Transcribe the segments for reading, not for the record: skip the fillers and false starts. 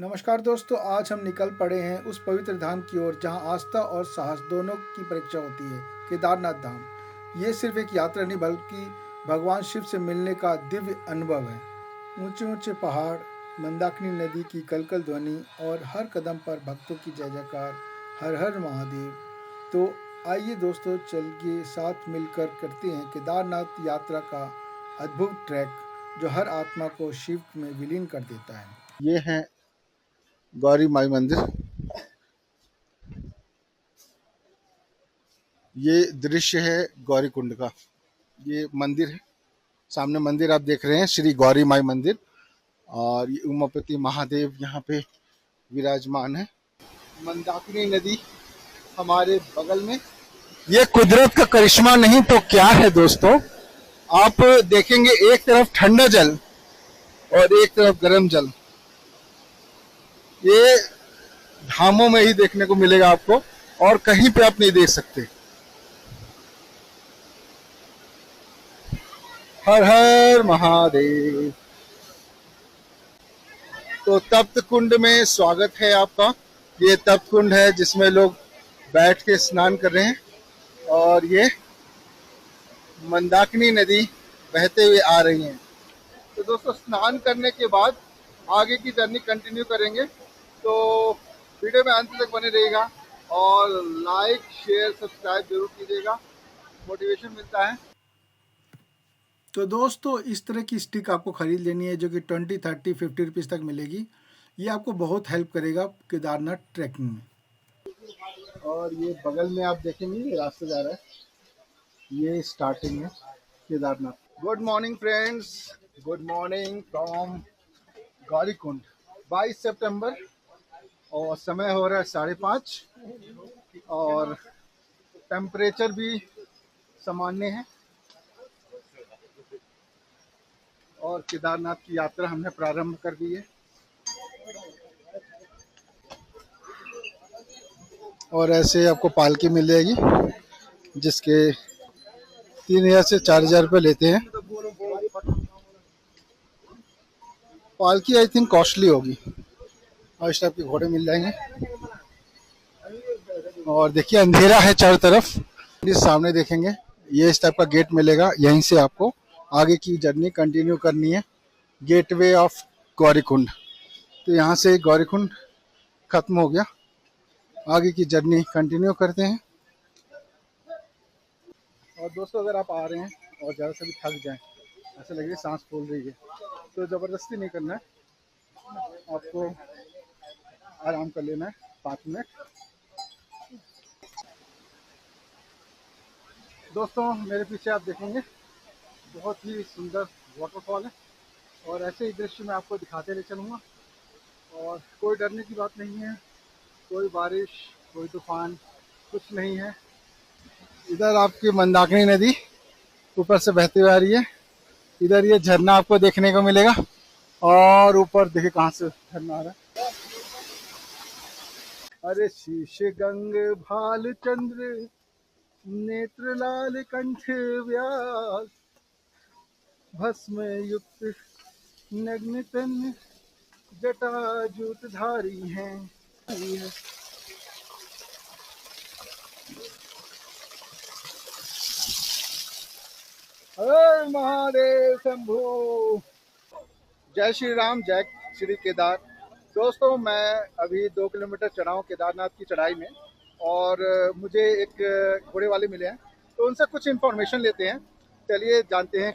नमस्कार दोस्तों, आज हम निकल पड़े हैं उस पवित्र धाम की ओर जहां आस्था और साहस दोनों की परीक्षा होती है, केदारनाथ धाम। ये सिर्फ एक यात्रा नहीं बल्कि भगवान शिव से मिलने का दिव्य अनुभव है। ऊंचे ऊंचे पहाड़, मंदाकिनी नदी की कलकल ध्वनि और हर कदम पर भक्तों की जय जयकार, हर हर महादेव। तो आइए दोस्तों, चलिए साथ मिलकर करते हैं केदारनाथ यात्रा का अद्भुत ट्रैक जो हर आत्मा को शिव में विलीन कर देता है। ये है गौरी माई मंदिर। ये दृश्य है गौरी कुंड का। ये मंदिर है, सामने मंदिर आप देख रहे हैं, श्री गौरी माई मंदिर। और ये उमापति महादेव यहाँ पे विराजमान है। मंदाकिनी नदी हमारे बगल में। ये कुदरत का करिश्मा नहीं तो क्या है दोस्तों। आप देखेंगे एक तरफ ठंडा जल और एक तरफ गर्म जल। ये धामों में ही देखने को मिलेगा आपको, और कहीं पे आप नहीं देख सकते। हर हर महादेव। तो तप्त कुंड में स्वागत है आपका। ये तप्त कुंड है जिसमें लोग बैठ के स्नान कर रहे हैं, और ये मंदाकिनी नदी बहते हुए आ रही है। तो दोस्तों, स्नान करने के बाद आगे की जर्नी कंटिन्यू करेंगे, तो वीडियो में अंत तक बने रहेगा और लाइक शेयर सब्सक्राइब जरूर कीजिएगा, मोटिवेशन मिलता है। तो दोस्तों, इस तरह की स्टिक आपको खरीद लेनी है जो कि 20, 30, 50 रुपीज़ तक मिलेगी। ये आपको बहुत हेल्प करेगा केदारनाथ ट्रैकिंग में। और ये बगल में आप देखेंगे ये रास्ता जा रहा है, ये स्टार्टिंग है Kedarnath. Good morning friends, good morning from Gaurikund. 22 सितंबर और समय हो रहा है 5:30 और टेम्परेचर भी सामान्य है। और केदारनाथ की यात्रा हमने प्रारंभ कर दी है। और ऐसे आपको पालकी मिल जाएगी जिसके 3000 से 4000 रुपये लेते हैं। पालकी आई थिंक कॉस्टली होगी। और इस टाइप के घोड़े मिल जाएंगे। और देखिए अंधेरा है चारों तरफ। इस सामने देखेंगे ये इस टाइप का गेट मिलेगा, यहीं से आपको आगे की जर्नी कंटिन्यू करनी है। Gateway of Gaurikund. तो यहाँ से गौरीकुंड खत्म हो गया, आगे की जर्नी कंटिन्यू करते हैं। और दोस्तों, अगर आप आ रहे हैं और ज़्यादा से भी थक जाएं, ऐसा लगे सांस फूल रही है, तो ज़बरदस्ती नहीं करना है, आपको आराम कर लेना है 5 मिनट। दोस्तों, मेरे पीछे आप देखेंगे बहुत ही सुंदर वाटरफॉल है, और ऐसे ही दृश्य मैं आपको दिखाते ले चलूँगा। और कोई डरने की बात नहीं है, कोई बारिश, कोई तूफान, कुछ नहीं है। इधर आपकी मंदाकिनी नदी ऊपर से बहती हुई आ रही है। इधर ये झरना आपको देखने को मिलेगा, और ऊपर देखिए कहाँ से झरना आ रहा है। अरे शीश गंग भाल चंद्र नेत्र लाल कंठ व्यास, भस्म युक्त नग्न तन जटा जूत धारी हैं। हर महादेव शंभु। जय श्री राम, जय श्री केदार। दोस्तों, मैं अभी 2 किलोमीटर चढ़ा हूँ केदारनाथ की चढ़ाई में, और मुझे एक घोड़े वाले मिले हैं, तो उनसे कुछ इन्फॉर्मेशन लेते हैं। चलिए जानते हैं।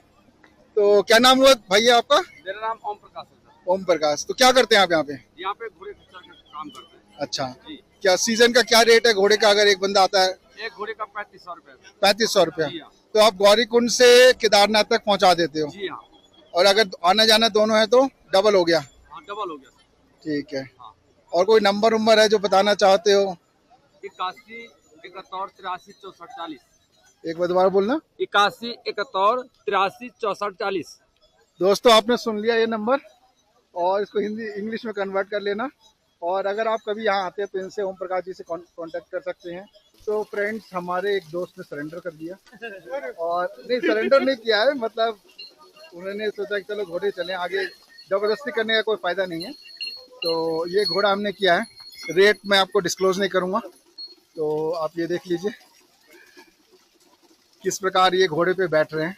तो क्या नाम हुआ भैया आपका? मेरा नाम ओम प्रकाश है। ओम प्रकाश। तो क्या करते हैं आप यहाँ पे? यहाँ पे घोड़े खच्चर का काम करते हैं। अच्छा, जी। क्या सीजन का क्या रेट है घोड़े का, अगर एक बंदा आता है? एक घोड़े का 3500 रुपये। 3500 रुपया। जी हाँ। तो आप गौरीकुंड से केदारनाथ तक पहुँचा देते हो? जी हाँ। और अगर आना जाना दोनों है तो डबल हो गया? हाँ, डबल हो गया सर। ठीक है। हाँ। और कोई नंबर उम्बर है जो बताना चाहते हो? 81 71 83 64 40। एक बार दोबारा बोलना। 81 71 83 64 40। दोस्तों, आपने सुन लिया ये नंबर, और इसको हिंदी इंग्लिश में कन्वर्ट कर लेना। और अगर आप कभी यहाँ आते हैं तो इनसे ओम प्रकाश जी से कांटेक्ट कर सकते हैं। तो फ्रेंड्स, हमारे एक दोस्त ने सरेंडर कर दिया, और नहीं सरेंडर नहीं किया है, मतलब उन्होंने सोचा कि चलो घोड़े चलें आगे, जबरदस्ती करने का कोई फायदा नहीं है। तो ये घोड़ा हमने किया है, रेट मैं आपको डिस्क्लोज नहीं करूँगा, तो आप ये देख लीजिए किस प्रकार ये घोड़े पे बैठ रहे हैं।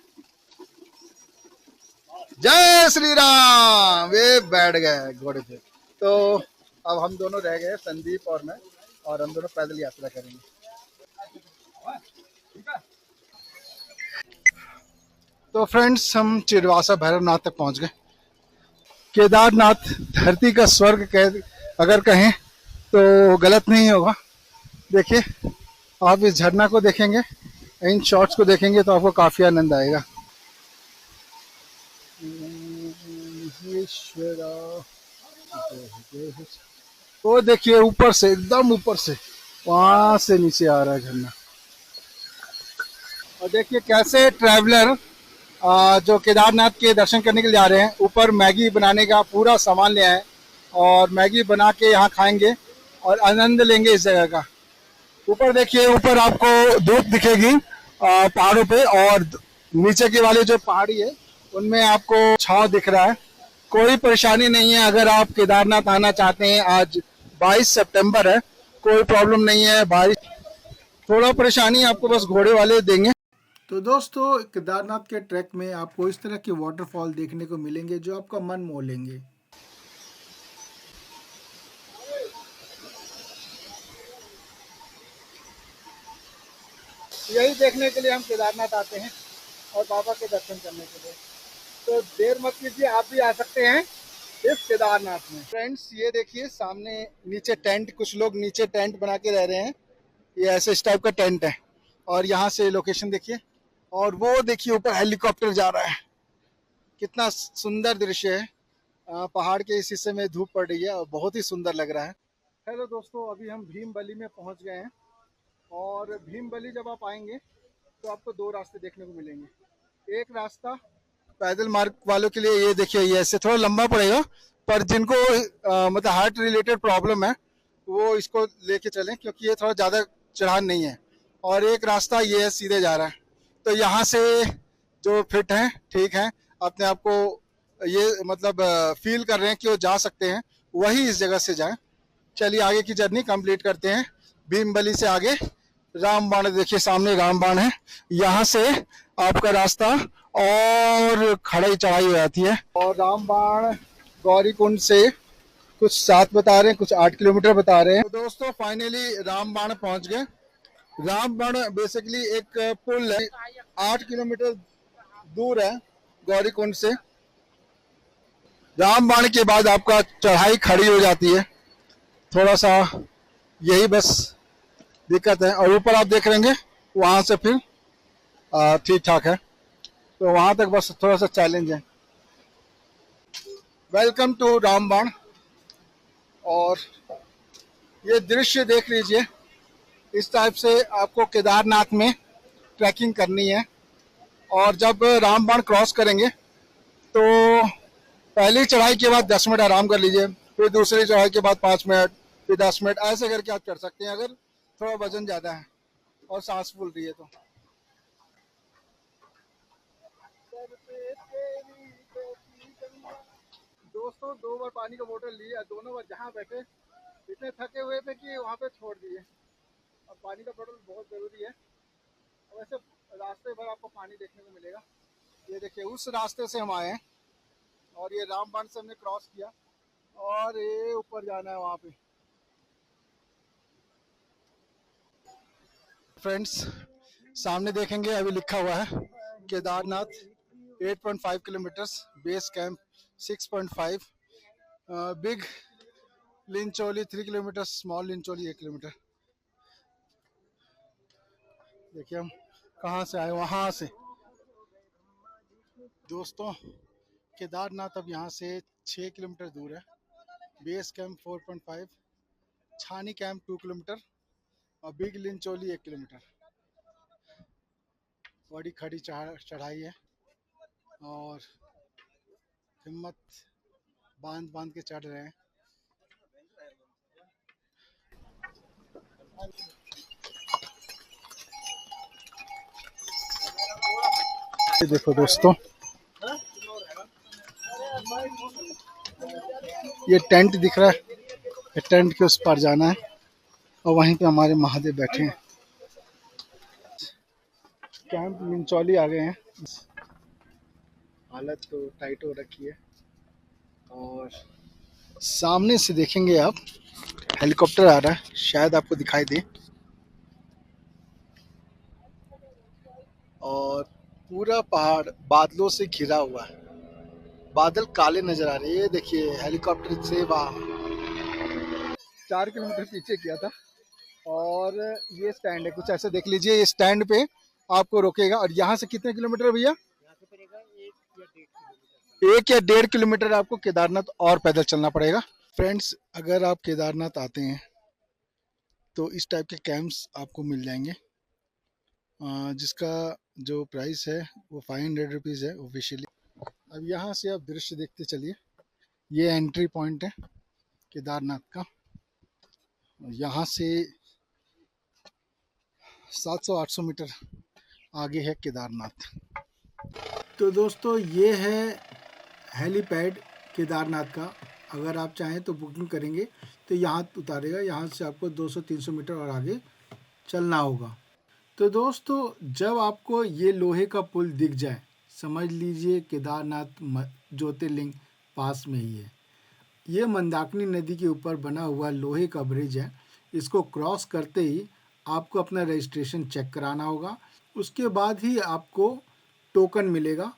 जय श्री राम, वे बैठ गए घोड़े पे। तो अब हम दोनों रह गए, संदीप और मैं, और हम दोनों पैदल यात्रा करेंगे। तो फ्रेंड्स, हम चिरवासा भैरवनाथ तक पहुंच गए। केदारनाथ धरती का स्वर्ग अगर कहें तो गलत नहीं होगा। देखिए, आप इस झरना को देखेंगे, इन शॉट्स को देखेंगे तो आपको काफी आनंद आएगा। वो देखिए ऊपर से, एकदम ऊपर से, वहां से नीचे आ रहा है झरना। और देखिए कैसे ट्रैवलर जो केदारनाथ के दर्शन करने के लिए आ रहे हैं, ऊपर मैगी बनाने का पूरा सामान ले आए और मैगी बना के यहाँ खाएंगे और आनंद लेंगे इस जगह का। ऊपर देखिए, ऊपर आपको धूप दिखेगी पहाड़ों पे, और नीचे के वाले जो पहाड़ी है उनमें आपको छांव दिख रहा है। कोई परेशानी नहीं है अगर आप केदारनाथ आना चाहते हैं। आज 22 सितंबर है, कोई प्रॉब्लम नहीं है। बारिश थोड़ा परेशानी आपको बस घोड़े वाले देंगे। तो दोस्तों, केदारनाथ के ट्रैक में आपको इस तरह के वाटरफॉल देखने को मिलेंगे जो आपका मन मोह लेंगे। यही देखने के लिए हम केदारनाथ आते हैं और बाबा के दर्शन करने के लिए। तो देर मत कीजिए, आप भी आ सकते हैं इस केदारनाथ में। फ्रेंड्स, ये देखिए सामने नीचे टेंट, कुछ लोग नीचे टेंट बना के रह रहे हैं। ये ऐसे इस टाइप का टेंट है, और यहाँ से लोकेशन देखिए, और वो देखिए ऊपर हेलीकॉप्टर जा रहा है। कितना सुंदर दृश्य है। पहाड़ के इस हिस्से में धूप पड़ रही है और बहुत ही सुंदर लग रहा है। हेलो दोस्तों, अभी हम भीमबली में पहुंच गए हैं, और भीमबली जब आप आएंगे तो आपको दो रास्ते देखने को मिलेंगे। एक रास्ता पैदल मार्ग वालों के लिए, ये देखिए, ये ऐसे थोड़ा लंबा पड़ेगा, पर जिनको मतलब हार्ट रिलेटेड प्रॉब्लम है वो इसको लेके चलें, क्योंकि ये थोड़ा ज़्यादा चढ़ान नहीं है। और एक रास्ता ये है, सीधे जा रहा है। तो यहाँ से जो फिट हैं, ठीक हैं, अपने आप को ये मतलब फील कर रहे हैं कि वो जा सकते हैं, वही इस जगह से जाएं। चलिए आगे की जर्नी कंप्लीट करते हैं। भीमबली से आगे रामबाण, देखिए सामने रामबाण है, यहाँ से आपका रास्ता और खड़ाई चढ़ाई हो जाती है। और रामबाण गौरीकुंड से कुछ 7 बता रहे हैं, कुछ 8 किलोमीटर बता रहे हैं। तो दोस्तों फाइनली रामबाण पहुंच गए। रामबाण बेसिकली एक पुल है, 8 किलोमीटर दूर है गौरीकुंड से। रामबाण के बाद आपका चढ़ाई खड़ी हो जाती है, थोड़ा सा यही बस दिक्कत है। और ऊपर आप देख रहेंगे, वहां से फिर ठीक ठाक है, तो वहां तक बस थोड़ा सा चैलेंज है। वेलकम टू रामबाण। और ये दृश्य देख लीजिए, इस टाइप से आपको केदारनाथ में ट्रैकिंग करनी है। और जब रामबाण क्रॉस करेंगे तो पहली चढ़ाई के बाद 10 मिनट आराम कर लीजिए, फिर दूसरी चढ़ाई के बाद 5 मिनट, फिर 10 मिनट, ऐसे करके आप चढ़ सकते हैं अगर थोड़ा वजन ज़्यादा है और सांस फूल रही है तो। दोस्तों 2 बार पानी का बोतल लिया, दोनों बार जहाँ बैठे इतने थके हुए थे कि वहाँ पे छोड़ दिए। अब पानी का बोतल बहुत ज़रूरी है। वैसे रास्ते भर आपको पानी देखने को मिलेगा। ये देखिए, उस रास्ते से हम आए हैं और ये रामबाण से हमने क्रॉस किया और ये ऊपर जाना है वहाँ पे। फ्रेंड्स, सामने देखेंगे अभी लिखा हुआ है Kedarnath 8.5 kilometres, base camp 6.5, big Linchauli 3 kilometre, small Linchauli 1 kilometre. देखिए हम कहाँ से आए, वहाँ से। दोस्तों केदारनाथ अब यहाँ से 6 किलोमीटर दूर है। बेस कैंप 4.5, छानी कैंप 2 किलोमीटर और बिग लिंचोली 1 किलोमीटर। बड़ी खड़ी चढ़ाई है और हिम्मत बांध बांध के चढ़ रहे हैं। ये देखो दोस्तों, ये टेंट दिख रहा है, ये टेंट के उस पार जाना है और वहीं पे हमारे महादेव बैठे हैं। कैंप मिंचौली आ गए हैं। हालत तो टाइट हो रखी है और सामने से देखेंगे आप हेलीकॉप्टर आ रहा है, शायद आपको दिखाई दे। और पूरा पहाड़ बादलों से घिरा हुआ है, बादल काले नजर आ रहे हैं। ये देखिए हेलीकॉप्टर से वहाँ 4 किलोमीटर पीछे किया था और ये स्टैंड है, कुछ ऐसे देख लीजिए। ये स्टैंड पे आपको रोकेगा और यहाँ से कितने किलोमीटर है भैया? 1 या 1.5 किलोमीटर आपको केदारनाथ और पैदल चलना पड़ेगा। फ्रेंड्स, अगर आप केदारनाथ आते हैं तो इस टाइप के कैंप्स आपको मिल जाएंगे, जिसका जो प्राइस है वो 500 रुपीज़ है ऑफिशियली। अब यहाँ से आप दृश्य देखते चलिए। ये एंट्री पॉइंट है केदारनाथ का। यहाँ से 700-800 मीटर आगे है केदारनाथ। तो दोस्तों ये है हेलीपैड केदारनाथ का। अगर आप चाहें तो बुकिंग करेंगे तो यहाँ उतारेगा, यहाँ से आपको 200-300 मीटर और आगे चलना होगा। तो दोस्तों जब आपको ये लोहे का पुल दिख जाए, समझ लीजिए केदारनाथ ज्योतिर्लिंग पास में ही है। ये मंदाकिनी नदी के ऊपर बना हुआ लोहे का ब्रिज है। इसको क्रॉस करते ही आपको अपना रजिस्ट्रेशन चेक कराना होगा। उसके बाद ही आपको टोकन मिलेगा,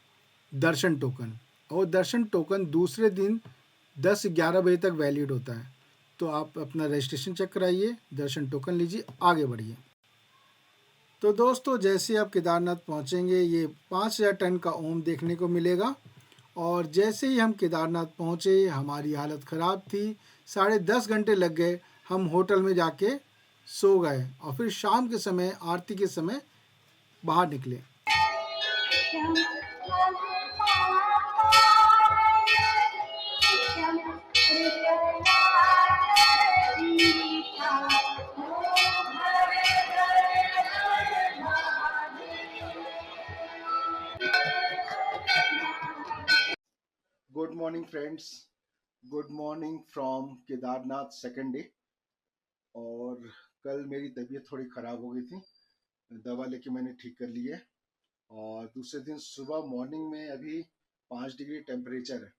दर्शन टोकन। और दर्शन टोकन दूसरे दिन 10-11 बजे तक वैलिड होता है। तो आप अपना रजिस्ट्रेशन चेक कराइए, दर्शन टोकन लीजिए, आगे बढ़िए। तो दोस्तों जैसे आप केदारनाथ पहुंचेंगे, ये 5000 टन का ओम देखने को मिलेगा। और जैसे ही हम केदारनाथ पहुंचे, हमारी हालत ख़राब थी। 10.5 घंटे लग गए। हम होटल में जाके सो गए और फिर शाम के समय, आरती के समय बाहर निकले। Good morning friends, good morning from Kedarnath second day. और कल मेरी तबीयत थोड़ी ख़राब हो गई थी, दवा लेके मैंने ठीक कर ली है। और दूसरे दिन सुबह मॉर्निंग में अभी 5 डिग्री टेम्परेचर है।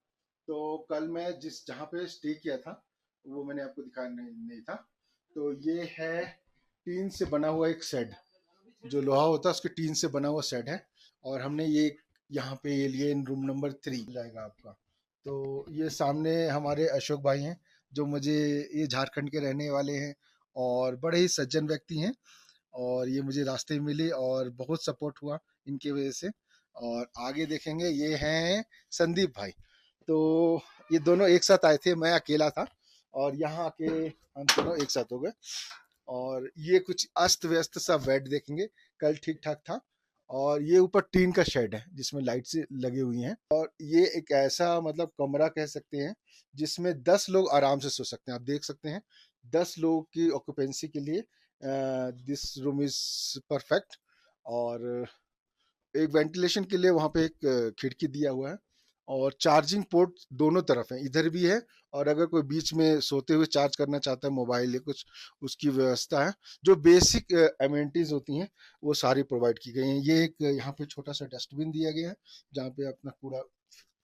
तो कल मैं जहाँ पे स्टे किया था वो मैंने आपको दिखाया नहीं था। तो ये है टीन से बना हुआ एक शेड, जो लोहा होता है उसके टीन से बना हुआ शेड है। और हमने ये यहाँ पे ये लिए रूम नंबर 3 जाएगा आपका। तो ये सामने हमारे अशोक भाई हैं, जो मुझे, ये झारखंड के रहने वाले हैं और बड़े ही सज्जन व्यक्ति हैं। और ये मुझे रास्ते में मिले और बहुत सपोर्ट हुआ इनकी वजह से। और आगे देखेंगे ये हैं संदीप भाई। तो ये दोनों एक साथ आए थे, मैं अकेला था और यहाँ आके हम दोनों एक साथ हो गए। और ये कुछ अस्त व्यस्त सा बेड देखेंगे, कल ठीक ठाक था। और ये ऊपर टीन का शेड है जिसमें लाइट से लगी हुई हैं। और ये एक ऐसा मतलब कमरा कह सकते हैं जिसमें 10 लोग आराम से सो सकते हैं। आप देख सकते हैं 10 लोगों की ऑक्यूपेंसी के लिए दिस रूम इज परफेक्ट। और एक वेंटिलेशन के लिए वहाँ पे एक खिड़की दिया हुआ है। और चार्जिंग पोर्ट दोनों तरफ है, इधर भी है और अगर कोई बीच में सोते हुए चार्ज करना चाहता है मोबाइल या कुछ, उसकी व्यवस्था है। जो बेसिक एमिनिटीज होती हैं वो सारी प्रोवाइड की गई हैं। ये एक यहाँ पे छोटा सा डस्टबिन दिया गया है जहाँ पे अपना कूड़ा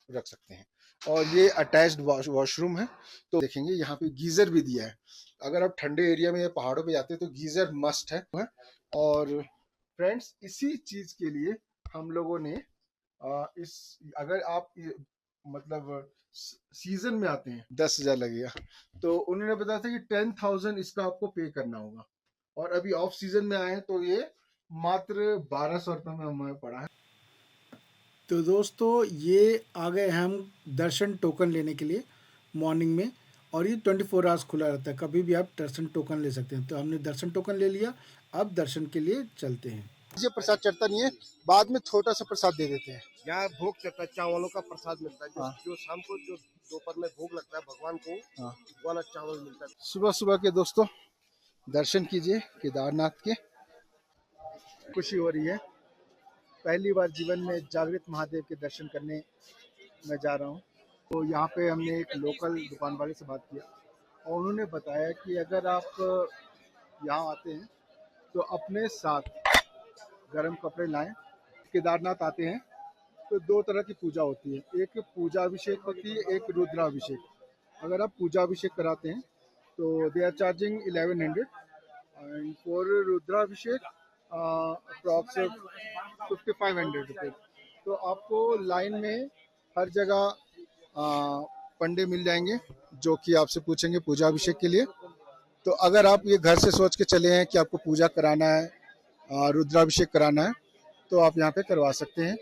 रख सकते हैं। और ये अटैच्ड वॉशरूम है। तो देखेंगे यहाँ पे गीजर भी दिया है। अगर आप ठंडे एरिया में या पहाड़ों पे जाते हैं तो गीजर मस्ट है। और फ्रेंड्स, इसी चीज के लिए हम लोगों ने इस, अगर आप मतलब सीजन में आते हैं 10,000 लगेगा, तो उन्होंने बताया था कि 10,000 इसका आपको पे करना होगा। और अभी ऑफ सीजन में आए हैं तो ये मात्र 1200 रुपये में हमें पड़ा है। तो दोस्तों ये आ गए हम दर्शन टोकन लेने के लिए मॉर्निंग में। और ये 24 आवर्स खुला रहता है, कभी भी आप दर्शन टोकन ले सकते हैं। तो हमने दर्शन टोकन ले लिया, अब दर्शन के लिए चलते हैं। ये प्रसाद चढ़ता नहीं है, बाद में छोटा सा प्रसाद दे देते हैं। यहाँ भोग चढ़ता है, चावलों का प्रसाद मिलता है। हाँ। जो शाम को, जो दोपहर में भोग लगता है भगवान को, हाँ। वाला चावल मिलता है। सुबह सुबह के दोस्तों दर्शन कीजिए केदारनाथ के, खुशी हो रही है। पहली बार जीवन में जागृत महादेव के दर्शन करने मैं जा रहा हूँ। तो यहाँ पे हमने एक लोकल दुकान वाले से बात किया और उन्होंने बताया कि अगर आप यहाँ आते हैं तो अपने साथ गर्म कपड़े लाएं। केदारनाथ आते हैं तो दो तरह की पूजा होती है, एक पूजा अभिषेक होती है, एक रुद्राभिषेक। अगर आप पूजा अभिषेक कराते हैं तो they are charging 1100 and for रुद्राभिषेक अप्रॉक्स 5500 रुपये। तो आपको लाइन में हर जगह पंडे मिल जाएंगे जो कि आपसे पूछेंगे पूजा अभिषेक के लिए। तो अगर आप ये घर से सोच के चले हैं कि आपको पूजा कराना है, रुद्राभिषेक कराना है, तो आप यहाँ पे करवा सकते हैं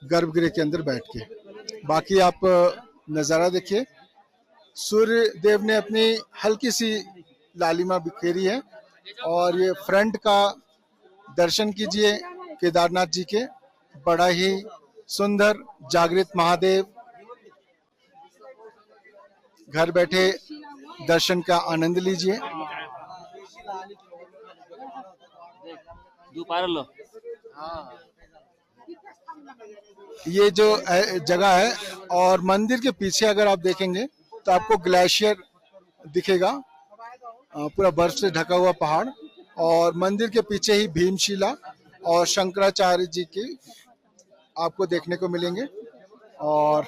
गर्भगृह के अंदर बैठ के। बाकी आप नज़ारा देखिए, सूर्य देव ने अपनी हल्की सी लालिमा बिखेरी है और ये फ्रंट का दर्शन कीजिए केदारनाथ जी के, बड़ा ही सुंदर जागृत महादेव। घर बैठे दर्शन का आनंद लीजिए। ये जो जगह है और मंदिर के पीछे अगर आप देखेंगे तो आपको ग्लेशियर दिखेगा, पूरा बर्फ से ढका हुआ पहाड़, और मंदिर के पीछे ही भीमशिला और शंकराचार्य जी की आपको देखने को मिलेंगे। और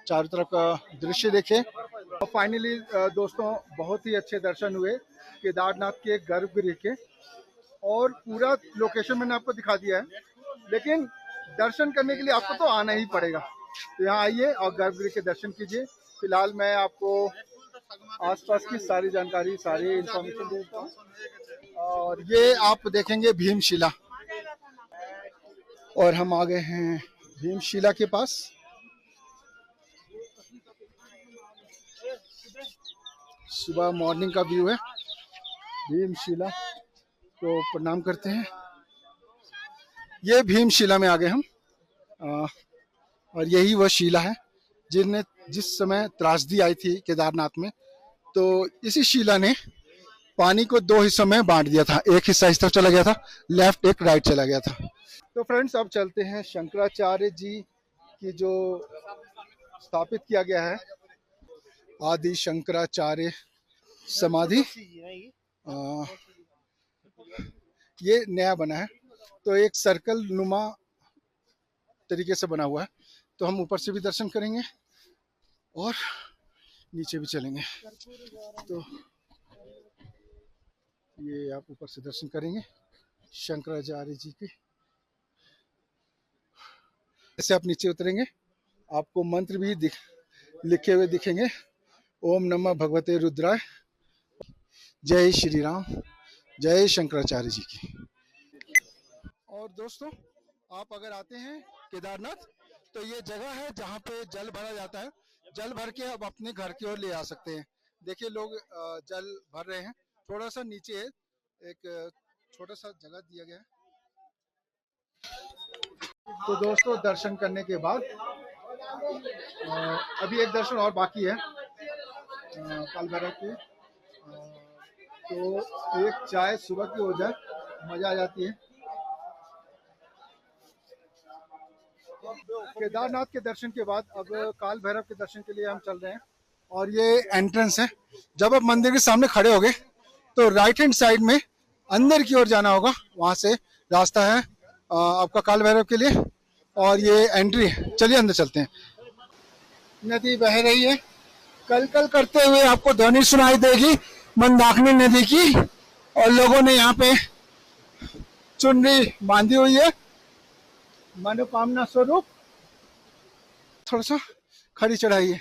चारों तरफ का दृश्य देखिए। और फाइनली दोस्तों बहुत ही अच्छे दर्शन हुए केदारनाथ के गर्भगृह के, और पूरा लोकेशन मैंने आपको दिखा दिया है, लेकिन दर्शन करने के लिए आपको तो आना ही पड़ेगा। तो यहाँ आइए और गर्भगृह के दर्शन कीजिए। फिलहाल मैं आपको आसपास की सारी जानकारी, सारी इंफॉर्मेशन दे देता हूँ। और ये आप देखेंगे भीमशिला, और हम आ गए हैं भीमशिला के पास। सुबह मॉर्निंग का व्यू है भीमशिला, तो प्रणाम करते हैं। ये भीमशिला में आ गए हम, और यही वह शिला है जिस समय त्रासदी आई थी केदारनाथ में, तो इसी शिला ने पानी को दो हिस्सों में बांट दिया था। एक हिस्सा इस तरफ चला गया था लेफ्ट, एक राइट चला गया था। तो फ्रेंड्स अब चलते हैं शंकराचार्य जी की जो स्थापित किया गया है आदि शंकराचार्य समाधि, ये नया बना है, तो एक सर्कल नुमा तरीके से बना हुआ है। तो हम ऊपर से भी दर्शन करेंगे और नीचे भी चलेंगे। तो ये आप ऊपर से दर्शन करेंगे शंकराचार्य जी के। ऐसे आप नीचे उतरेंगे, आपको मंत्र भी लिखे हुए दिखेंगे। ओम नमः भगवते रुद्राय, जय श्री राम, जय शंकराचार्य जी की। और दोस्तों आप अगर आते हैं केदारनाथ तो ये जगह है जहाँ पे जल भरा जाता है। जल भर के आप अपने घर की ओर ले आ सकते हैं। देखिए लोग जल भर रहे हैं। थोड़ा सा नीचे एक छोटा सा जगह दिया गया है। तो दोस्तों दर्शन करने के बाद अभी एक दर्शन और बाकी है काल भैरव के। तो एक चाय सुबह की हो जाए, मजा आ जाती है। केदारनाथ के दर्शन के बाद अब काल भैरव के दर्शन के लिए हम चल रहे हैं, और ये एंट्रेंस है। जब आप मंदिर के सामने खड़े होगे तो राइट हैंड साइड में अंदर की ओर जाना होगा, वहां से रास्ता है आपका काल भैरव के लिए, और ये एंट्री है। चलिए अंदर चलते हैं। नदी बह रही है, कल कल करते हुए आपको ध्वनि सुनाई देगी मंदाकिनी नदी की, और लोगों ने यहाँ पे चुनरी बांधी हुई है मनोकामना स्वरूप। थोड़ा सा खड़ी चढ़ाई है,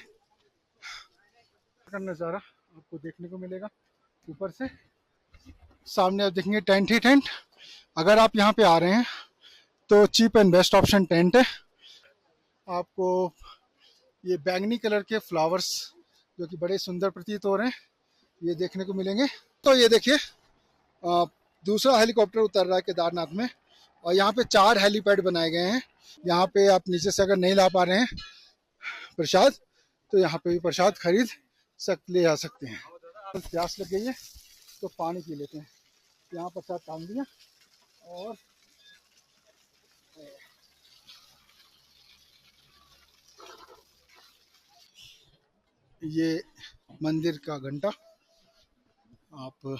नज़ारा आपको देखने को मिलेगा ऊपर से। सामने आप देखेंगे टेंट ही टेंट। अगर आप यहाँ पे आ रहे हैं तो cheap and best option tent है। आपको ये बैंगनी कलर के फ्लावर्स जो कि बड़े सुंदर प्रतीत हो रहे हैं, ये देखने को मिलेंगे। तो ये देखिए दूसरा हेलीकॉप्टर उतर रहा है केदारनाथ में, और यहाँ पे 4 हेलीपैड बनाए गए हैं। यहाँ पे आप नीचे से अगर नहीं ला पा रहे हैं प्रसाद, तो यहाँ पे भी प्रसाद खरीद ले जा सकते हैं। प्यास लग गई है तो पानी पी लेते हैं। यहाँ प्रसाद टांग दिया, और ये मंदिर का घंटा। आप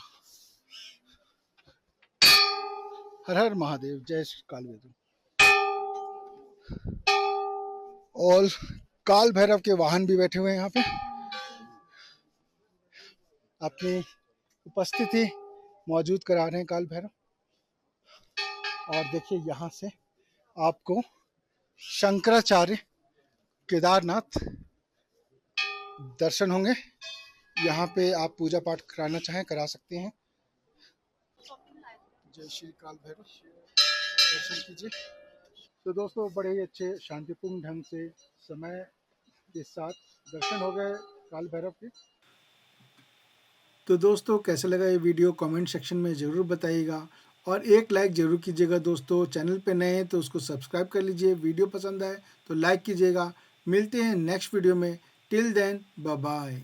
हर हर महादेव, जय श्री काल भैरव। और काल भैरव के वाहन भी बैठे हुए हैं यहाँ पे, अपनी उपस्थिति मौजूद करा रहे हैं काल भैरव। और देखिए यहाँ से आपको शंकराचार्य केदारनाथ दर्शन होंगे। यहाँ पे आप पूजा पाठ कराना चाहें करा सकते हैं। जय श्री काल भैरव, दर्शन कीजिए। तो दोस्तों बड़े ही अच्छे शांतिपूर्ण ढंग से समय के साथ दर्शन हो गए काल भैरव के। तो दोस्तों कैसा लगा ये वीडियो कमेंट सेक्शन में ज़रूर बताइएगा, और एक लाइक ज़रूर कीजिएगा। दोस्तों चैनल पे नए हैं तो उसको सब्सक्राइब कर लीजिए, वीडियो पसंद आए तो लाइक कीजिएगा। मिलते हैं नेक्स्ट वीडियो में, टिल देन बाय बाय।